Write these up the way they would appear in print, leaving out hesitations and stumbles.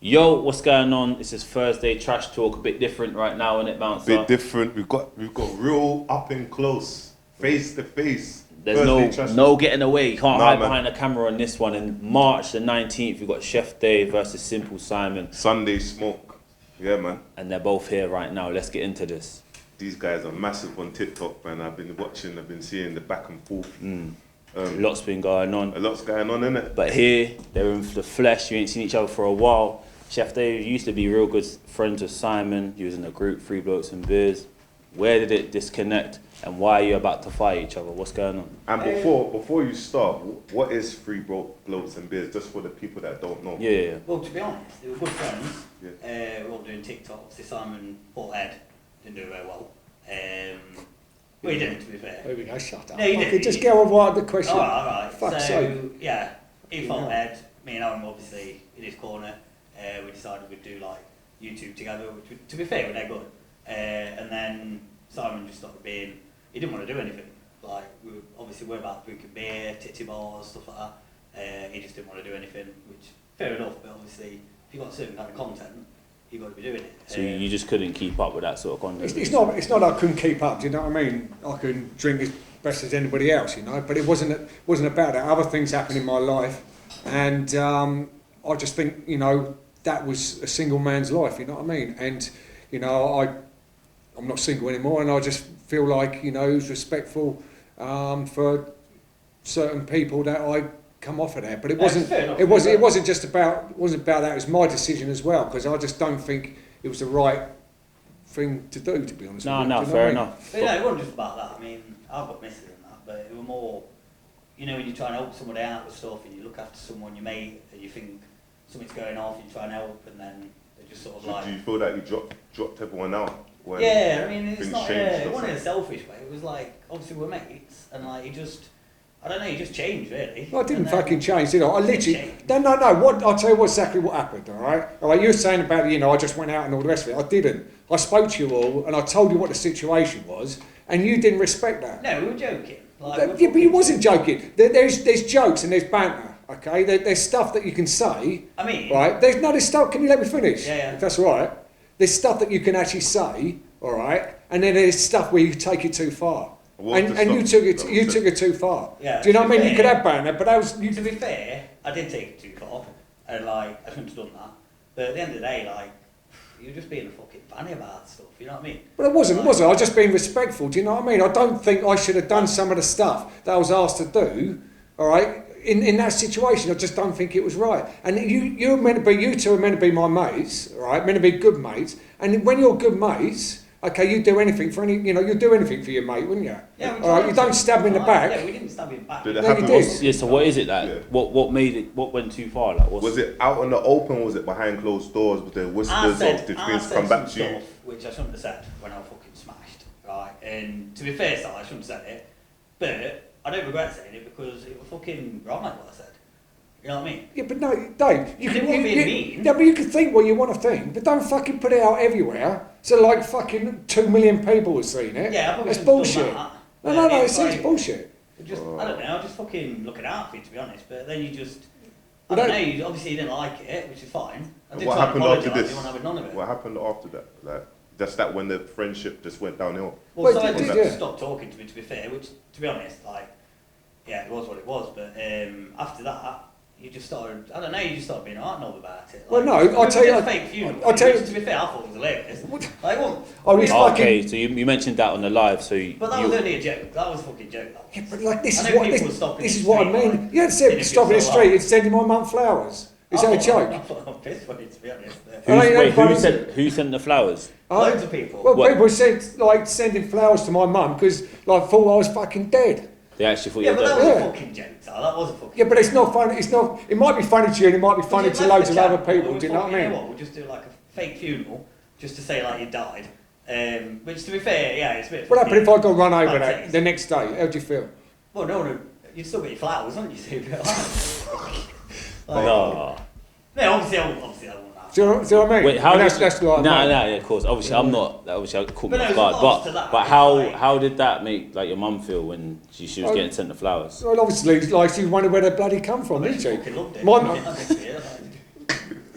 Yo, what's going on? This is Thursday Trash Talk, a bit different right now, innit, Bouncer? A bit different. We've got real up and close, face to face. There's no getting away. You can't hide behind the camera on this one. In March the 19th, we've got Chef Dave versus Simple Simon. Sunday Smoke. Yeah, man. And they're both here right now. Let's get into this. These guys are massive on TikTok, man. I've been seeing the back and forth. Lots been going on. A lot's going on, innit? But here, they're in the flesh. You ain't seen each other for a while. Chef Dave used to be real good friends with Simon. He was in the group, Three Blokes and Beers. Where did it disconnect, and why are you about to fight each other? What's going on? And before you start, what is Three Blokes and Beers, just for the people that don't know? Yeah. Well, to be honest, they were good friends. Yeah. We were all doing TikTok. Obviously, Simon fought Ed. Didn't do very well. Well, he didn't, to be fair. There we go, shut up. No, you didn't. Just go on right with the question. All right. Fuck's So, sake. yeah, he fought Ed. Me and Aaron were obviously in his corner. We decided we'd do like YouTube together, which, to be fair, were they good. And then Simon just started being, he didn't want to do anything. Like, we're about drinking beer, titty bars, stuff like that. He just didn't want to do anything, which, fair enough, but obviously, if you've got a certain kind of content, you've got to be doing it. So you just couldn't keep up with that sort of content? It's not that I couldn't keep up, do you know what I mean? I can drink as best as anybody else, you know, but it wasn't about that. Other things happened in my life, and I just think, you know, that was a single man's life, you know what I mean? And, you know, I'm not single anymore, and I just feel like, you know, it was respectful for certain people that I come off of that. But it wasn't just about that. It was my decision as well, because I just don't think it was the right thing to do, to be honest. No, fair enough. But, you know, it wasn't just about that. I mean, I've got misses in that, but it was more, you know, when you try and help somebody out with stuff, and you look after someone you mate, and you think something's going off, you try and help, and then they just sort of like... Do you feel that you dropped everyone out? Yeah, I mean, it's not, it wasn't in a selfish way. It was like, obviously we're mates, and like, he just changed, really. I didn't fucking change, did I? I literally... No. I'll tell you exactly what happened, all right? All right, you were saying about, you know, I just went out and all the rest of it. I didn't. I spoke to you all, and I told you what the situation was, and you didn't respect that. No, we were joking. Like, yeah, but you wasn't joking. There's jokes and there's banter, okay? There's stuff that you can say. I mean... Right? There's stuff... Can you let me finish? Yeah. If that's all right. There's stuff that you can actually say, all right? And then there's stuff where you take it too far. And you took it too far. Yeah, do you know what I mean? You could have banter, but that was... To be fair, I did take it too far, and like, I shouldn't have done that. But at the end of the day, like, you're just being a fucking fanny about stuff, you know what I mean? But it wasn't, was it? I was just being respectful, do you know what I mean? I don't think I should have done some of the stuff that I was asked to do, all right? In that situation, I just don't think it was right. And you two are meant to be my mates, all right? Meant to be good mates. And when you're good mates, okay, you do anything for you'll do anything for your mate, wouldn't you? Yeah. All right, you don't stab him in the back. Yeah, we didn't stab him in the back. Did it No, happen? you did. Yeah, so what is it that? Yeah. What made it? What went too far? Like, was it out in the open, or was it behind closed doors with the whispers of the things come back to you? Which I shouldn't have said when I was fucking smashed, right? And to be fair, I shouldn't have said it, but I don't regret saying it because it was fucking wrong, like what I said. You know what I mean? Yeah, but no, Dave. You can be mean. No, but you can think what you want to think, but don't fucking put it out everywhere. So like fucking 2 million people have seen it. Yeah, I probably it's bullshit. Done No, that, it's bullshit. Just, I don't know, just fucking looking out for you, to be honest. But then you just, I don't know. You obviously didn't like it, which is fine. What happened after this? You want to have none of it. What happened after that? Like, just that when the friendship just went downhill. Well, so I just stopped talking to me, to be fair. Which, to be honest, like, yeah, it was what it was. But after that, you just started, I don't know, you just started being art knob about it. Like, well, no, I'll tell you. Fake funeral. I'll tell you. To be fair, I thought it was hilarious. Like, what? Okay, so you mentioned that on the live, so but that was only a joke. That was a fucking joke. Yeah, but like this is what I mean. Like, you had to say stopping in the street and sending my mum flowers. Is that a joke? I'm pissed for it, to be honest. Who sent the flowers? Loads of people. Well, people said like sending flowers to my mum because like thought I was fucking dead. They actually thought you were dead. Yeah, but that was a fucking joke, Tyler. That was a fucking joke. But it's not funny. It's not. It might be funny to you, and it might be funny to loads of other people. Do you know what I mean? You know what? We'll just do like a fake funeral, just to say like you died. Which, to be fair, yeah, it's a bit. What happened if I got run over the next day? How'd you feel? Well, no, you'd still get your flowers, wouldn't you? No. No, obviously I won't that. Do you know what I mean? Wait, how that's like yeah, of course. Obviously, I'm not. Obviously, I caught me off guard. But how did that make like your mum feel when she was getting sent the flowers? Well, obviously, like she wondered where they bloody come from, didn't she? Loved it. My mum.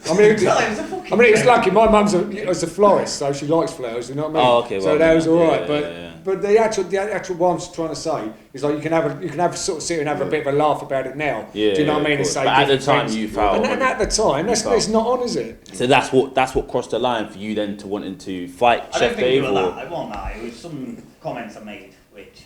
I mean, No, it was a fucking it's joke. lucky. My mum's a florist, so she likes flowers. You know what I mean? Oh, okay, So well, that was all right. yeah. But the actual what I'm trying to say is like you can have sort of sit and have a bit of a laugh about it now. Yeah, do you know what I mean? of And course. say But at the different time things. you felt. And at the time, it's not on, is it? So that's what crossed the line for you then to wanting to fight I Chef don't think Dave, it was or that. It wasn't that. It was some comments I made, which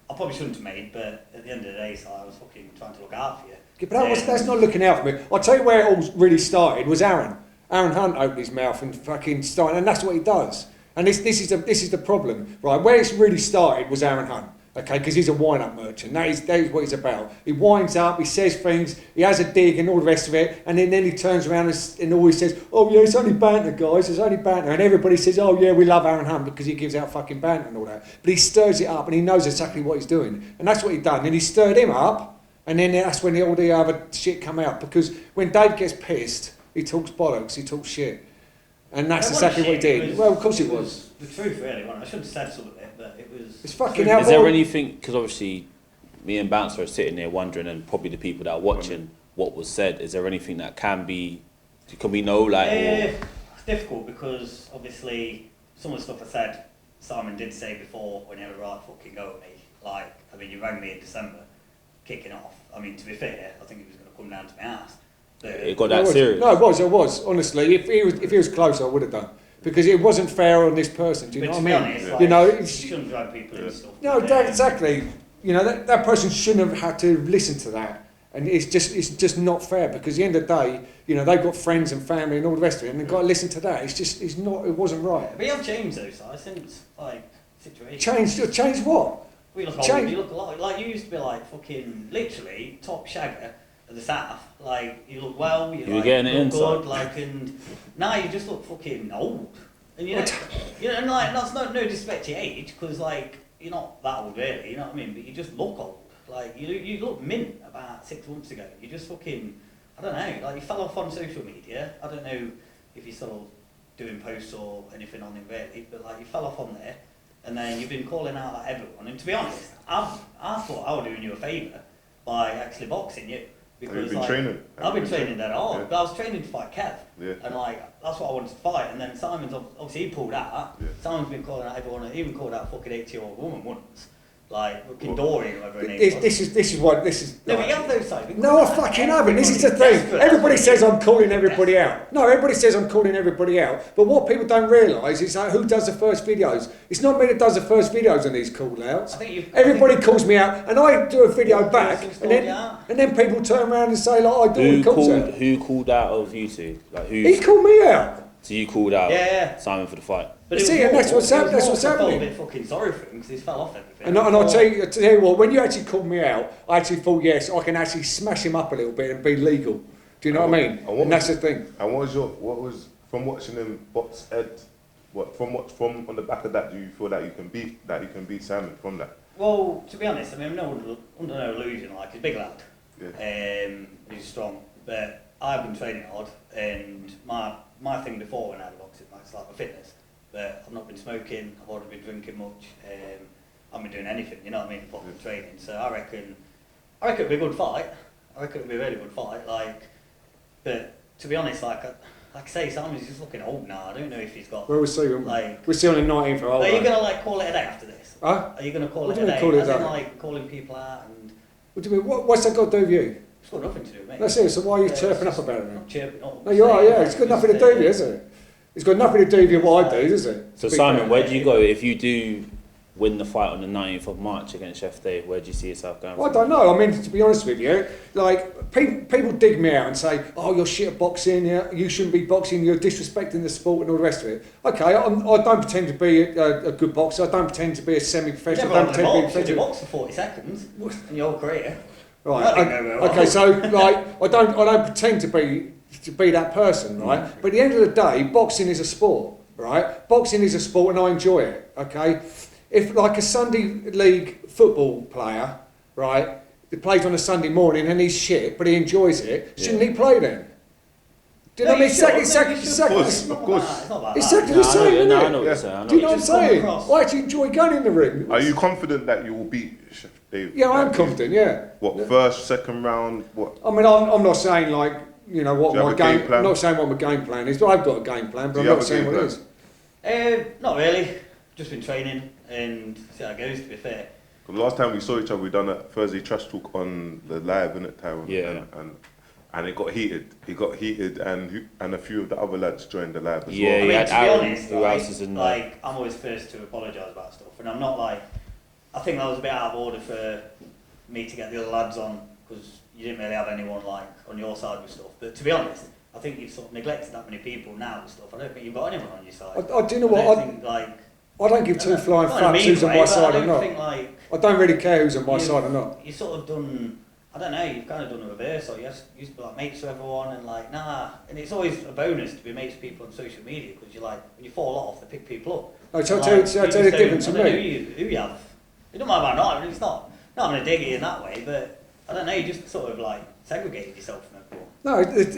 I probably shouldn't have made, but at the end of the day, so I was fucking trying to look out for you. Yeah, but that's not looking out for me. I'll tell you where it all really started was Aaron. Aaron Hunt opened his mouth and fucking started, and that's what he does. And this is the problem, right? Where it's really started was Aaron Hunt, okay? Because he's a wind-up merchant. That is what he's about. He winds up, he says things, he has a dig and all the rest of it, and then he turns around and always says, "Oh yeah, it's only banter, guys. It's only banter." And everybody says, "Oh yeah, we love Aaron Hunt because he gives out fucking banter and all that." But he stirs it up, and he knows exactly what he's doing, and that's what he done. And he stirred him up, and then that's when all the other shit come out. Because when Dave gets pissed, he talks bollocks, he talks shit. And that's exactly what he did. Well, of course it was. The truth, really, wasn't it? I should have said some of it, but it was... It's fucking truth. hell. is there anything? Because obviously, me and Bouncer are sitting there wondering, and probably the people that are watching, what was said. Is there anything that can we know, like? It's difficult because, obviously, some of the stuff I said, Simon did say before when he had a right fucking go at me. Like, I mean, you rang me in December, kicking off. I mean, to be fair, I think he was going to come down to my ass. It got that serious. No, it was. Honestly, if he was closer, I would have done. Because it wasn't fair on this person. Do you know what I mean? Honest, you know, you shouldn't drag people in stuff. No, exactly. You know, that person shouldn't have had to listen to that. And it's just not fair because at the end of the day, you know, they've got friends and family and all the rest of it, and they've got to listen to that. It's not. It wasn't right. But you have changed though, Si, since situation. Change what? We look old. You look a lot like you used to be like fucking literally top shagger of the South. Like you look well. You were like, getting it look inside. good. Like and now you just look fucking old. And you know, and like that's no disrespect to your age because like you're not that old really. You know what I mean? But you just look old. Like you look mint about 6 months ago. You just fucking I don't know. Like you fell off on social media. I don't know if you're still doing posts or anything on it really, but like you fell off on there. And then you've been calling out at everyone. And to be honest, I thought I was doing you a favour by actually boxing you. Because I've been training that hard. Yeah. But I was training to fight Kev. Yeah. And like, that's what I wanted to fight. And then Simon's, obviously he pulled out. Yeah. Simon's been calling out everyone, even called out a fucking 80-year-old woman once. Like, fucking Dory, whoever her name was. This is what this is. No, but you have those sides. No, I fucking haven't. This is the thing. Everybody says I'm calling everybody out. No, everybody says I'm calling everybody out. But what people don't realise is like, who does the first videos. It's not me that does the first videos on these call-outs. Everybody calls me out, and I do a video back, and then people turn around and say, like, I do the calls out. Who called out of you two? Like, He called me out. So you called out Simon for the fight? But See, and that's what's happening. I felt a bit fucking sorry for him because he's fell off everything. And I'll tell you what, when you actually called me out, I actually thought, yes, I can actually smash him up a little bit and be legal. Do you know what I mean? And that's the thing. And what was from watching him box Ed? From on the back of that, do you feel that you can beat Simon from that? Well, to be honest, I mean, I'm under no illusion. Like he's a big lad, he's strong, but I've been training hard, and my thing before when I had boxing, like, it's like my fitness. But I've not been smoking, I've already been drinking much, I haven't been doing anything, you know what I mean, apart from training. So I reckon it'll be a good fight. I reckon it'll be a really good fight. Like, but to be honest, like I say, Simon's just looking old now. I don't know if he's got. Well, we'll see. We'll see on the 19th. Are you gonna like call it a day after this? Huh? Are you gonna call What it do you a mean day? call it a As in, day? like calling people out and. What do you mean? What's that got to do with you? It's got nothing to do with me. That's it. So why are you Yeah, chirping it's up about it I'm then? not chirping up. No, you are. saying Yeah, it's got nothing to do with you, is it? It's got nothing to do with what I do, does it? So Simon, where do you go if you do win the fight on the 19th of March against Chef Dave? Where do you see yourself going? Well, I don't know. I mean, to be honest with you, like people dig me out and say, "Oh, you're shit at boxing. Yeah, you shouldn't be boxing. You're disrespecting the sport and all the rest of it." Okay, I don't pretend to be a good boxer. I don't pretend to be a semi-professional. I don't pretend to be a You professional. box for 40 seconds in your career. Right. That didn't go very well. Okay, so like I don't pretend to be that person, right? But at the end of the day, boxing is a sport, right? Boxing is a sport, and I enjoy it. Okay, if like a Sunday league football player, right, that plays on a Sunday morning and he's shit, but he enjoys it, shouldn't he play then? Do you know what I mean? Of course. It's not like Exactly that. the same, isn't I it? know what you're saying. Do you know what I'm Just come saying? across. I actually enjoy going in the ring. Are you confident that you will beat Chef Dave? Yeah, I am confident. Yeah. What, first, second round? What? I mean, I'm not saying like you know, what Do you my have a game game. plan? I'm not saying what my game plan is, but I've got a game plan. But Do I'm you have not a saying game what it plan? is. Not really. Just been training and see how it goes. To be fair. The last time we saw each other, we done a Thursday trash talk on the live, innit, Tyrone? Yeah. And it got heated. It got heated, and a few of the other lads joined the live as Yeah, well. I you mean, had to be Aaron, honest, who else is in there? like, I'm always first to apologise about stuff, and I'm not like, I think that was a bit out of order for me to get the other lads on, because you didn't really have anyone like on your side with stuff. But to be honest, I think you've sort of neglected that many people now and stuff. I don't think you've got anyone on your side. I do you know what? don't think, like, I don't give two flying not in a fucks mean who's on way, my but side I or don't not. think, like, I don't really care who's on my you've- side or not. you sort of done, I don't know, you've kind of done the reverse, or you used to be like mates with everyone, and like, nah, and it's always a bonus to be mates with people on social media, because you're like, when you fall off, they pick people up. No, so And, I'll like, tell you you the just difference don't- with I don't me. know who you have. It don't matter about not, I mean, it's not having a dig at you in that way, but I don't know, you just sort of like segregated yourself from everyone. No,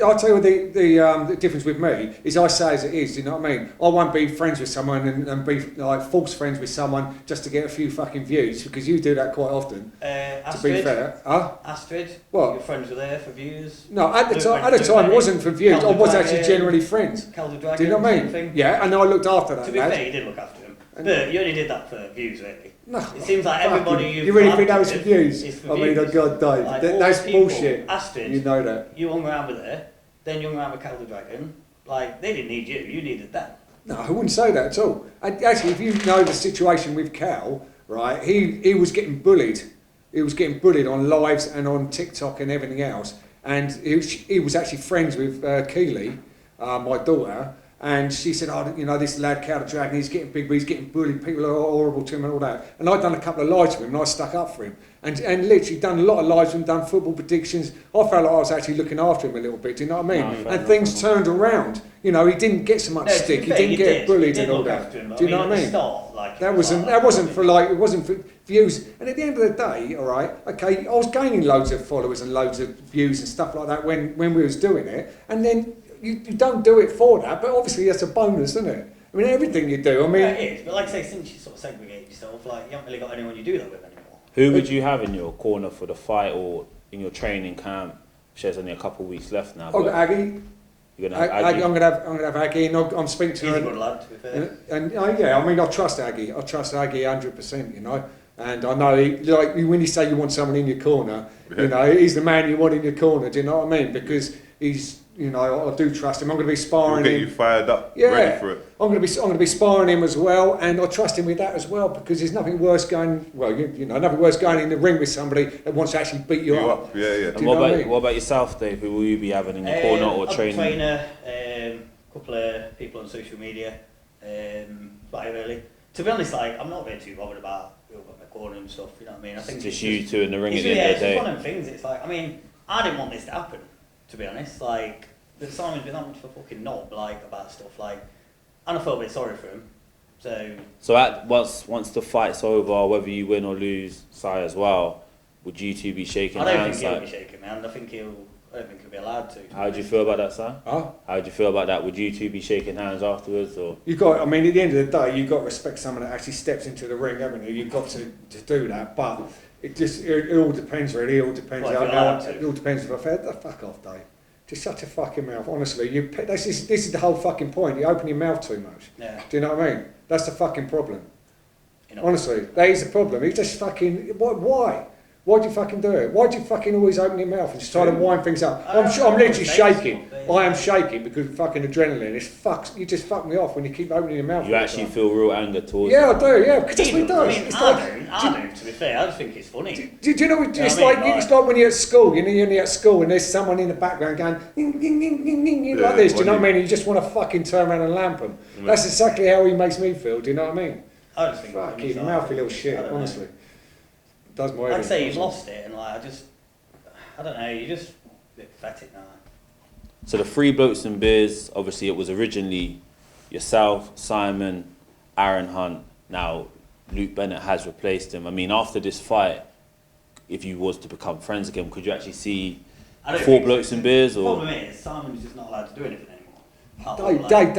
I'll tell you the difference with me is I say as it is, you know what I mean? I won't be friends with someone and be like false friends with someone just to get a few fucking views, because you do that quite often, to be Astrid, fair. Huh? Astrid, What? your friends were there for views. No, at the Luke time, went to it Benny, wasn't for views. I Calder was actually Dragon, generally friends. Calder Dragon, Do you know what I same mean? thing. Yeah, and I looked after that To be lad. fair, you did look after him, but you only did that for views, really. No, It seems like fucking- everybody you've you really think collabed that was for with views? is for I mean, oh views. God, Dave, Like, that- all that's the people, bullshit. Astrid, You know that. you hung around with her, then you hung around with Calder Dragon. Like, they didn't need you, you needed them. No, I wouldn't say that at all. Actually, if you know the situation with Cal, right, he was getting bullied. He was getting bullied on lives and on TikTok and everything else. And he was actually friends with Keely, my daughter. And she said, oh, you know, this lad, Cal the Dragon, he's getting big, but he's getting bullied. People are horrible to him and all that. And I'd done a couple of lives for him, and I stuck up for him. And literally done a lot of lives with him, done football predictions. I felt like I was actually looking after him a little bit, do you know what I mean? No, fair And things turned around. You know, he didn't get so much No, to be stick, he fair, didn't you get did. bullied You did and all look that. after him, but Do you know at what I the mean? start, like, That it was wasn't like that wasn't for like, it wasn't for views. And at the end of the day, all right, okay, I was gaining loads of followers and loads of views and stuff like that when we was doing it. And then you don't do it for that, but obviously that's a bonus, isn't it? I mean, everything you do. I mean, Yeah, it is, but like I say, since you sort of segregate yourself, like, you haven't really got anyone you do that with anymore. Who would you have in your corner for the fight or in your training camp? There's only a couple of weeks left now. I've but got Aggie. you're gonna have Aggie. Aggie. I'm gonna have Aggie, and I'm speaking to He's her. a good lad, to be fair. And yeah, I mean, I trust Aggie. I trust Aggie 100%. You know, and I know like when you say you want someone in your corner, you know, he's the man you want in your corner. Do you know what I mean? Because he's, you know, I do trust him. I'm going to be He'll sparring get him. you fired up, Yeah, ready for it. I'm going to be sparring him as well, and I trust him with that as well, because there's nothing worse going. Well, you know, nothing worse going in the ring with somebody that wants to actually beat you up. Yeah, yeah. And you what know what I about mean? what about yourself, Dave? Who will you be having in your corner or I've got a training? trainer, a couple of people on social media, about it really. To be honest, like, I'm not really too bothered about who I've got in my corner and stuff, you know what I mean? I think It's it's just you two in the ring at it's the end of the just day. one of them things, it's like, I mean, I didn't want this to happen, to be honest. Like, but Simon's been that much of a fucking knob, like, about stuff, like, and I felt a bit sorry for him. So Once the fight's over, whether you win or lose, Si as well, would you two be shaking I don't hands? think he'll like, be shaking, man. I don't think he'll be allowed to. how do you feel about that, Si? Huh? How do you feel about that? Would you two be shaking hands afterwards, or? You got. I mean, at the end of the day, you've got to respect someone that actually steps into the ring, haven't you? You've got to do that, but it all depends, really. It all depends. Well, if you're allowed to. It all depends if I've had the fuck off, Dave. Just shut your fucking mouth, honestly. This is the whole fucking point. You open your mouth too much. Yeah. Do you know what I mean? That's the fucking problem. You know, Honestly, that is the problem. He just fucking. Why? Why'd you fucking do it? Why'd you fucking always open your mouth and just try to wind things up? I'm literally shaking. I am shaking because of fucking adrenaline. It's fucks. You just fuck me off when you keep opening your mouth. You all the actually time. feel real anger towards Yeah, him? I do. Yeah, because that's what he does. I mean, It's I like, don't, to be fair. I just think it's funny. do you know? It's Yeah, I mean, like like- it's like when you're at school. You know, you're at school and there's someone in the background going ding, ding, ding, ding, ding, Yeah, like this. Do you know what I funny. mean? You just want to fucking turn around and lamp them. Yeah. That's exactly how he makes me feel. Do you know what I mean? I just think Fuck it's you, funny, mouthy so little shit. I don't know. Honestly, does my head Like I in, say, you've honestly. lost it, and like, I don't know, you're just a bit pathetic now. So the three blokes and beers, obviously it was originally yourself, Simon, Aaron Hunt. Now Luke Bennett has replaced him. I mean, after this fight, if you was to become friends again, could you actually see I don't four think blokes so. and beers? The Or problem is, Simon's just not allowed to do anything anymore. Dave. So you're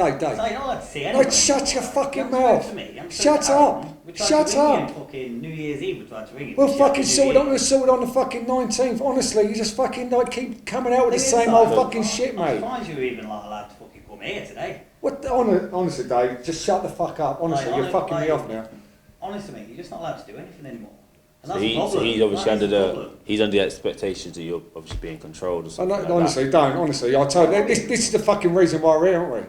not allowed to see anyone. Shut your fucking You haven't spoken mouth. to me. I'm Shut Tyrone. up. We tried Shut to ring you up. on fucking New Year's Eve, we tried to ring you. We'll Shut fucking the sort New it on the fucking 19th. Honestly, you just fucking like keep coming out with the Thing is, same old Simon, fucking shit, I'm mate. surprised you were even like allowed to fucking come here today. What? Honestly, Dave, just shut the fuck up. Honestly, Like, you're fucking me like- off now. Honestly, mate, you're just not allowed to do anything anymore. And So, that's the problem. he's obviously That under is the the problem. he's under the expectations that you're obviously being controlled or I something. know, like that. honestly, don't. Honestly, I told you, this is the fucking reason why we're here, aren't we?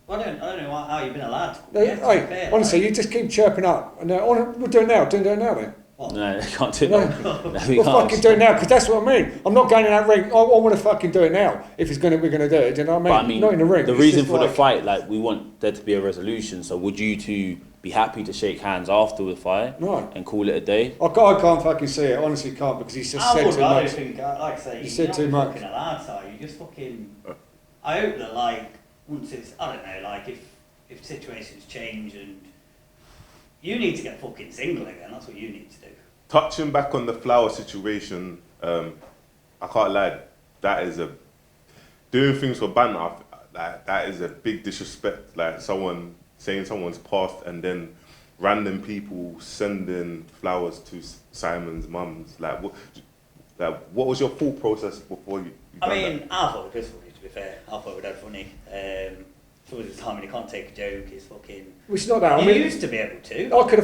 Well, I don't know how you've been allowed to come Hey, here, to be fair, honestly, like. you just keep chirping up. And we'll do it now. Do it now then. What? No, they can't do No. that. No, we We'll can't. fucking do it now because that's what I mean. I'm not going in that ring. I want to fucking do it now. If we're going to do it, do you know what I mean? But I mean, not in the ring. the It's reason just for the like- fight, like we want there to be a resolution. So would you two be happy to shake hands after the fight No. and call it a day? I can't fucking see it. Honestly, can't because he's just I said would too rather much. think, like I say, You you're said not too much. fucking allowed, so you just fucking. I hope that like once it's, I don't know, like if situations change and you need to get fucking single again, that's what you need to do. Touching back on the flower situation, I can't lie, that is a doing things for banter. Like that is a big disrespect. Like someone saying someone's passed and then random people sending flowers to Simon's mums. Like what was your thought process before you I done mean, that? I thought it was funny, to be fair. I thought it was dead funny. So the time when you can't take a joke, it's fucking. It's not that. I You mean, used to be able to. I could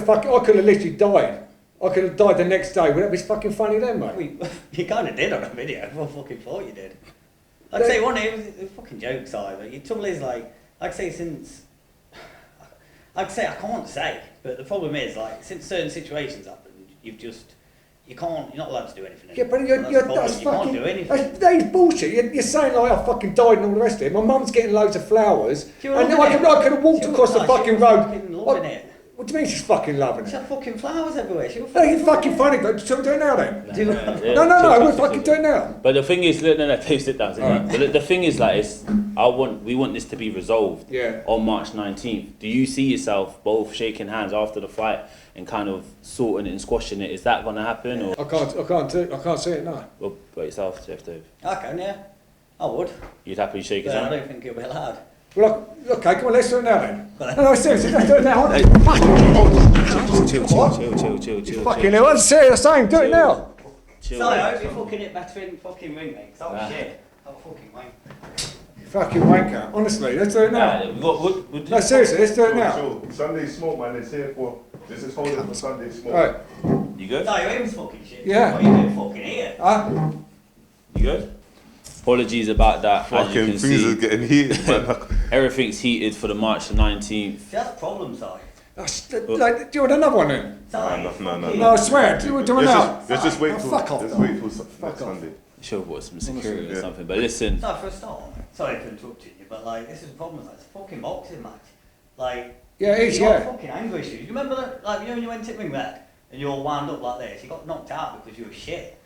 have literally died. I could have died the next day. Would that be fucking funny then, mate? You kind of did on a video. I fucking thought you did. Like I say, one, it was a fucking joke side. But the trouble is, like I say, since I can't say, but the problem is, like, since certain situations happened, you're not allowed to do anything. Yeah, but anymore. that's you fucking. can't do anything. That is bullshit. You're saying like I fucking died and all the rest of it. My mum's getting loads of flowers, She was and loving I it. could have walked She was- across the no, she fucking was road. fucking loving it. What do you mean she's fucking loving She it? had fucking flowers everywhere. She was No, you're fucking funny. Shall we do it now then? Do- No, we'll fucking do it now. But the thing is, no, Dave, sit down. Alright. But the thing is, like, we want this to be resolved Yeah. on March 19th. Do you see yourself both shaking hands after the fight and kind of sorting it and squashing it? Is that going to happen, or I can't see it now. by yourself, Jeff Dave? I can, yeah. I would. You'd happily shake his But I hand? don't think it'll be allowed. Well, okay, come on, let's do it now then. No, seriously, let's do it now. Chill. Fucking hell, I'm serious. I'm saying, do it now. Chill. Sorry, I hope you fucking hit better in fucking ring, mate. 'Cause that was shit. That was fucking wank. Fucking wanker. Honestly, let's do it now. No, seriously, let's do it now. Sure. Sunday smoke, man. It's here for. This is holding for Sunday smoke. Right. You good? No, your aim's fucking shit. Yeah. What are you doing fucking here? Huh? You good? Apologies about that. As you Fucking can things are see, getting heated, man. everything's heated for the March the 19th. See, that's problem, sorry. Like, do you want another one then? Sorry. No. No, I swear. Do it now. Let's just wait Oh, till fuck off, let's though. wait till Fuck next off. Sunday. Should have bought some security or Yeah. something. But listen, Sorry for a start. Sorry for interrupting you, but like, this is the problem. Like, it's a fucking boxing match. Like, Yeah, it is, you got yeah. fucking anger issues. You remember that? Like, you know when you went to ring red and you all wound up like this? You got knocked out because you were shit.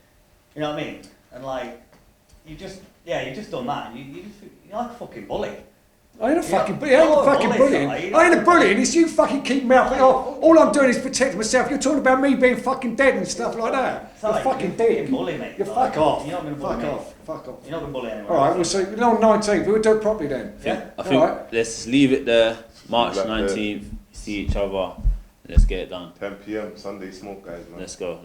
You know what I mean? And like, you just done that. And you're like a fucking bully. I ain't a Yeah. fucking bully. I ain't a Oh, fucking bully, bullying. sorry. I ain't a bullying. It's you fucking keep me up. All I'm doing is protecting myself. You're talking about me being fucking dead and stuff like that. You're Sorry, fucking you're a dead. bully, mate. You Like, fuck off. You're not going to bully Fuck me. off. Fuck off. You're not going to bully anyone. All right, we'll see. On 19th, we'll do it properly then. Yeah. I think Alright. let's leave it there. March Like that. 19th. See each other. Let's get it done. 10 p.m. Sunday smoke, guys, man. Let's go.